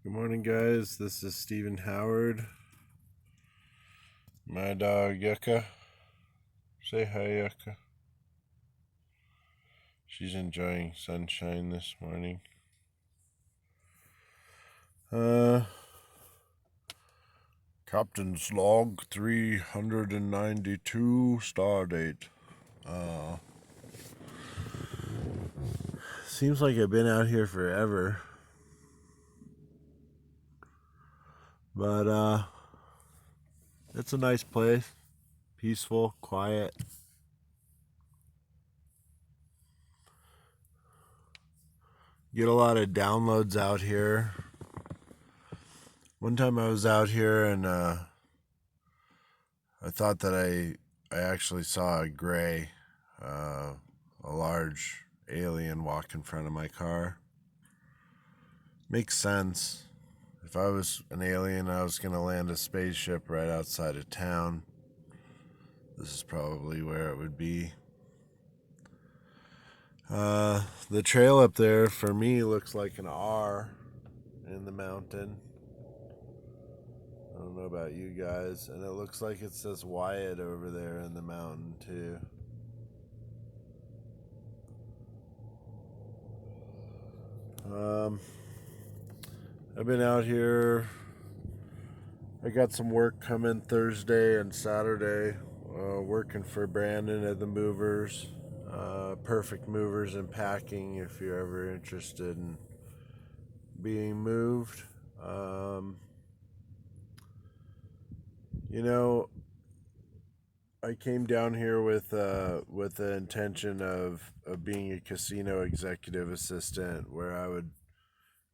Good morning, guys. This is Stephen Howard. My dog Yucca. Say hi, Yucca. She's enjoying sunshine this morning. Captain's log 392 star date. Seems like I've been out here forever. But it's a nice place. Peaceful, quiet. Get a lot of downloads out here. One time I was out here and I thought that I actually saw a gray, a large alien walk in front of my car. Makes sense. If I was an alien, I was going to land a spaceship right outside of town. This is probably where it would be. The trail up there for me looks like an R in the mountain. I don't know about you guys. And it looks like it says Wyatt over there in the mountain too. I've been out here. I got some work coming Thursday and Saturday, working for Brandon at the Movers. Perfect Movers and Packing if you're ever interested in being moved. You know, I came down here with the intention of being a casino executive assistant, where I would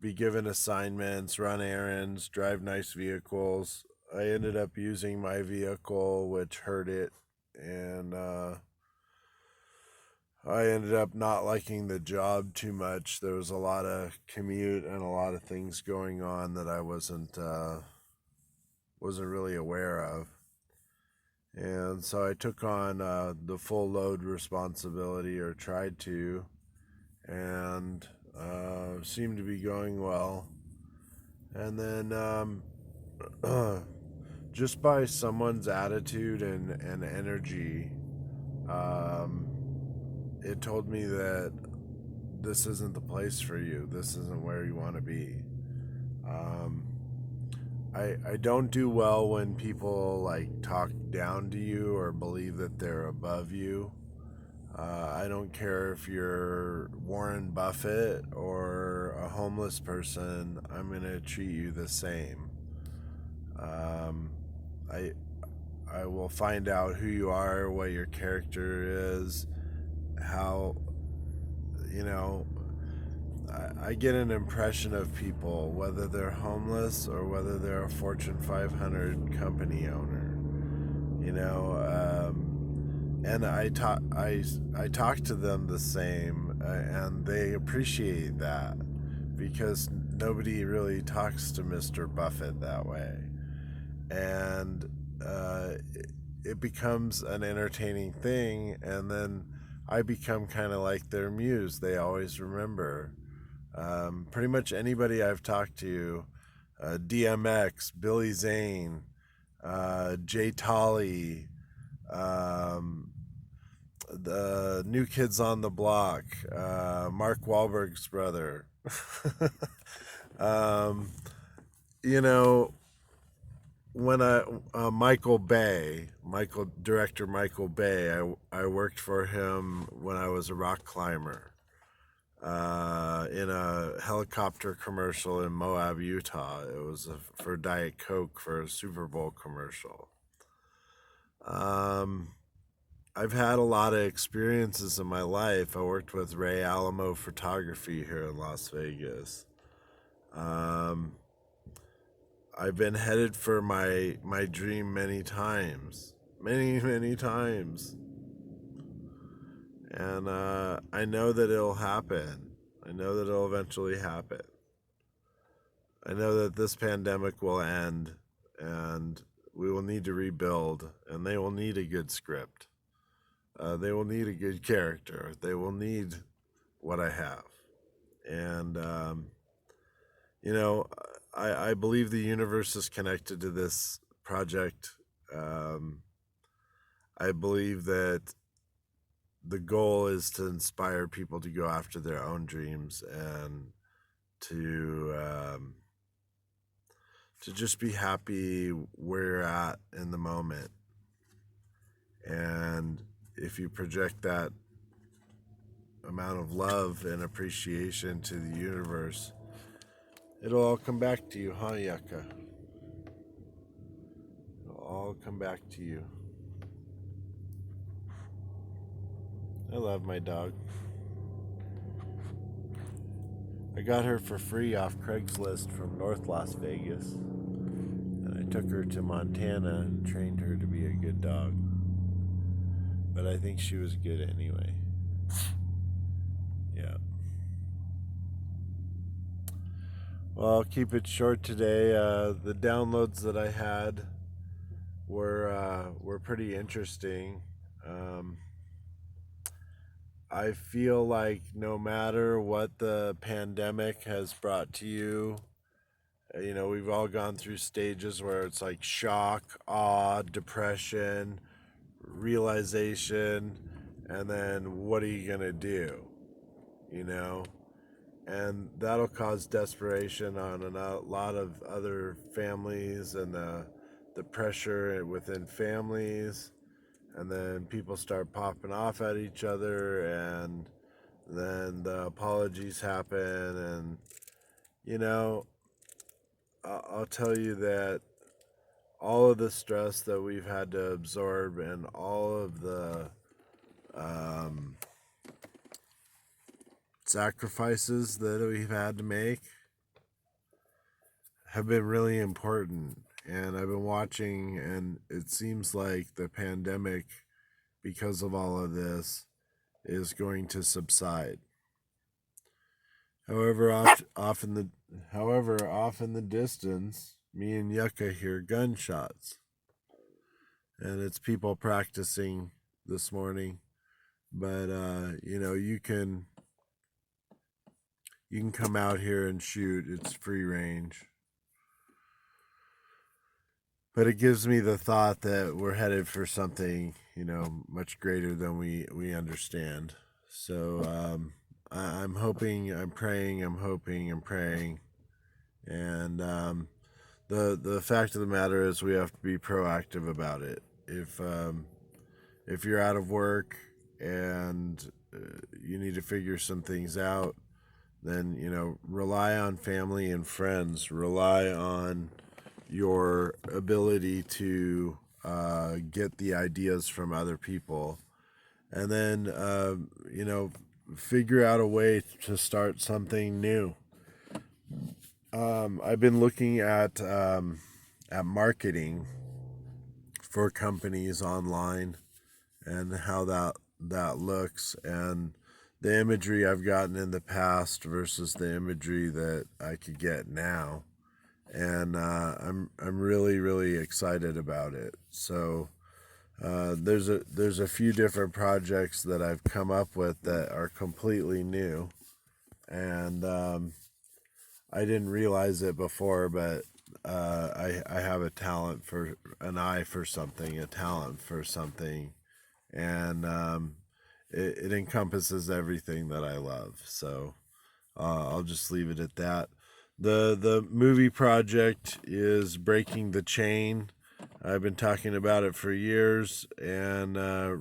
be given assignments, run errands, drive nice vehicles. I ended up using my vehicle, which hurt it, and I ended up not liking the job too much. There was a lot of commute and a lot of things going on that I wasn't really aware of. And so I took on the full load responsibility, or tried to, and seemed to be going well. And then just by someone's attitude and energy, it told me that this isn't the place for you. This isn't where you want to be. I don't do well when people like talk down to you or believe that they're above you. I don't care if you're Warren Buffett or a homeless person. I'm going to treat you the same. I I will find out who you are, what your character is, how, you know, I get an impression of people, whether they're homeless or whether they're a Fortune 500 company owner. You know, and I talk to them the same, and they appreciate that, because nobody really talks to Mr. Buffett that way, and it becomes an entertaining thing, and then I become kind of like their muse. They always remember. Pretty much anybody I've talked to, DMX, Billy Zane, Jay Tolley, the New Kids on the Block, Mark Wahlberg's brother. um, you know, when director Michael Bay, I worked for him when I was a rock climber, in a helicopter commercial in Moab, Utah. It was for Diet Coke, for a Super Bowl commercial. I've had a lot of experiences in my life. I worked with Ray Alamo Photography here in Las Vegas. Um, I've been headed for my dream many times, many times, and I know that it'll happen. I know that it'll eventually happen. I know that this pandemic will end, and we will need to rebuild, and they will need a good script. They will need a good character. They will need what I have. And, you know, I believe the universe is connected to this project. Um, I believe that the goal is to inspire people to go after their own dreams and to um, to just be happy where you're at in the moment. And if you project that amount of love and appreciation to the universe, it'll all come back to you, huh, Yucca? It'll all come back to you. I love my dog. I got her for free off Craigslist from North Las Vegas. And I took her to Montana and trained her to be a good dog. But I think she was good anyway. Yeah. Well, I'll keep it short today. The downloads that I had were pretty interesting. Um, I feel like no matter what the pandemic has brought to you, you know, we've all gone through stages where it's like shock, awe, depression, realization, and then what are you going to do? You know? And that'll cause desperation on a lot of other families and the pressure within families. And then people start popping off at each other, and then the apologies happen. And, you know, I'll tell you that all of the stress that we've had to absorb and all of the um, sacrifices that we've had to make have been really important. And I've been watching, and it seems like the pandemic, because of all of this, is going to subside. However, off in the distance, me and Yucca hear gunshots, and it's people practicing this morning. But you know, you can come out here and shoot. It's free range. But it gives me the thought that we're headed for something, you know, much greater than we understand. So I'm hoping, I'm praying, I'm hoping, I'm praying, and the fact of the matter is we have to be proactive about it. If you're out of work and you need to figure some things out, then you know, rely on family and friends. Rely on your ability to get the ideas from other people, and then you know, figure out a way to start something new. I've been looking at marketing for companies online and how that looks, and the imagery I've gotten in the past versus the imagery that I could get now, and I'm really excited about it. So there's a few different projects that I've come up with that are completely new, and I didn't realize it before, but I have a talent for an eye for something, a talent for something, and it encompasses everything that I love. So I'll just leave it at that. The movie project is Breaking the Chain. I've been talking about it for years and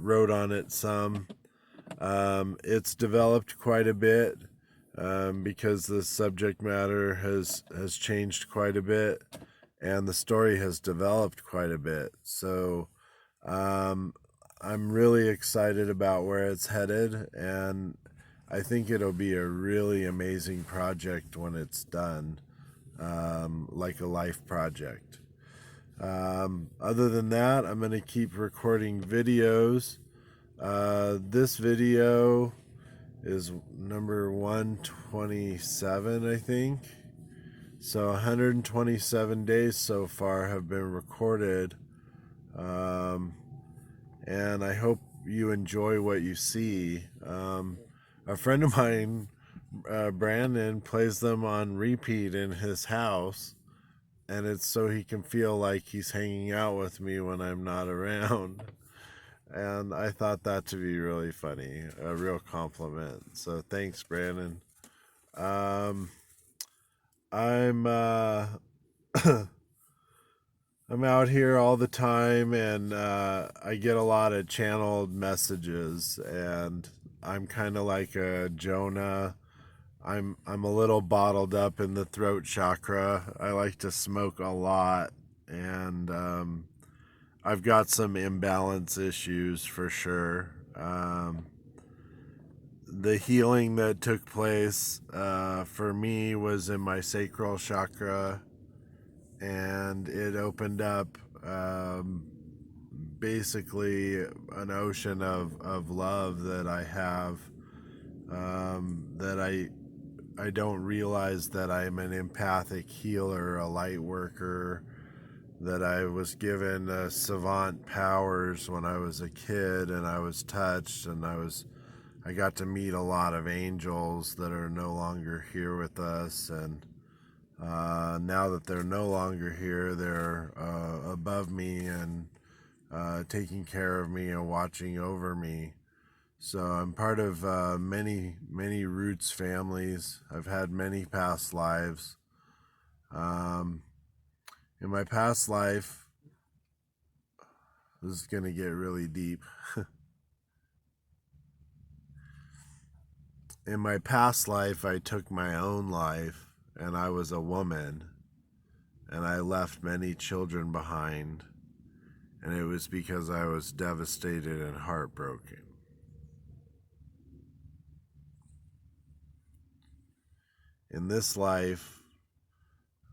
wrote on it some. It's developed quite a bit because the subject matter has changed quite a bit, and the story has developed quite a bit. So um, I'm really excited about where it's headed, and I think it'll be a really amazing project when it's done, like a life project. Other than that, I'm going to keep recording videos. This video is number 127, I think. So 127 days so far have been recorded. And I hope you enjoy what you see. A friend of mine, Brandon, plays them on repeat in his house. and it's so he can feel like he's hanging out with me when I'm not around. And I thought that to be really funny, a real compliment. So thanks, Brandon. Um, I'm I'm out here all the time, and I get a lot of channeled messages, and I'm kind of like a Jonah. I'm a little bottled up in the throat chakra. I like to smoke a lot, and I've got some imbalance issues for sure. The healing that took place for me was in my sacral chakra, and it opened up basically an ocean of love that I have, that I don't realize that I'm an empathic healer, a light worker, that I was given savant powers when I was a kid, and I was touched, and I got to meet a lot of angels that are no longer here with us, and now that they're no longer here, they're above me and taking care of me and watching over me. So I'm part of many roots families. I've had many past lives. Um, in my past life, this is going to get really deep. In my past life, I took my own life, and I was a woman, and I left many children behind, and it was because I was devastated and heartbroken. In this life,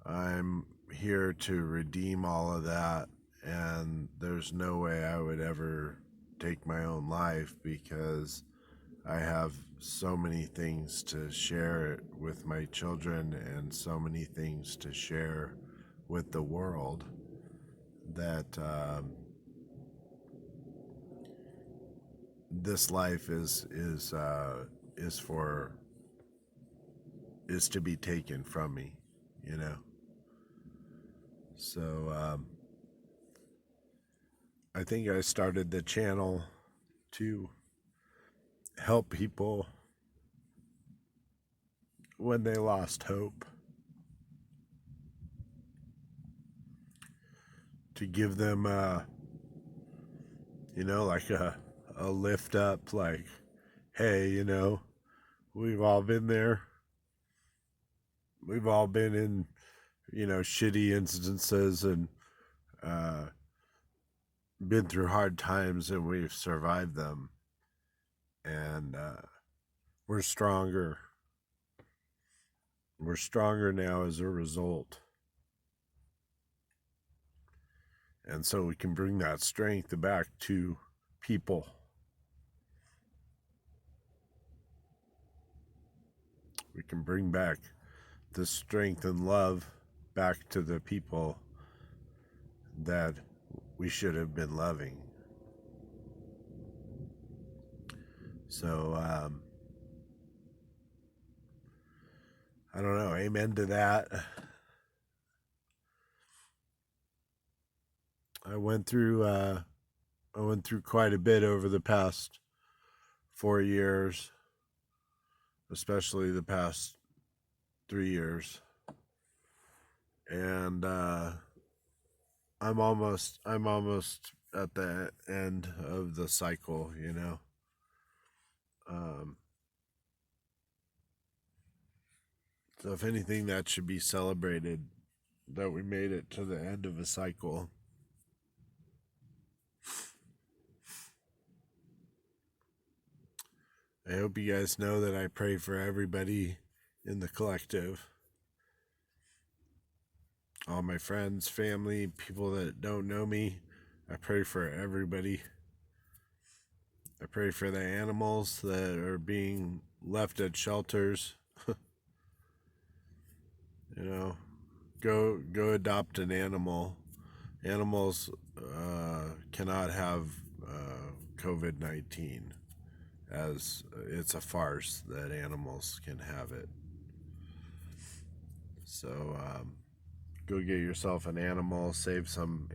I'm here to redeem all of that, and there's no way I would ever take my own life because I have so many things to share with my children and so many things to share with the world that this life is for is to be taken from me, you know. So I think I started the channel to help people when they lost hope, to give them like a lift up, like, hey, we've all been there. We've all been in, shitty instances, and uh, been through hard times, and we've survived them, and we're stronger. We're stronger now as a result. And so we can bring that strength back to people. We can bring back the strength and love back to the people that we should have been loving. So, I don't know. Amen to that. I went through quite a bit over the past 4 years, especially the past 3 years, and I'm almost at the end of the cycle, so if anything, that should be celebrated, that we made it to the end of a cycle. I hope you guys know that I pray for everybody in the collective. All my friends, family, people that don't know me, I pray for everybody. I pray for the animals that are being left at shelters. Go adopt an animal. Animals cannot have COVID-19, as it's a farce that animals can have it. So go get yourself an animal, save some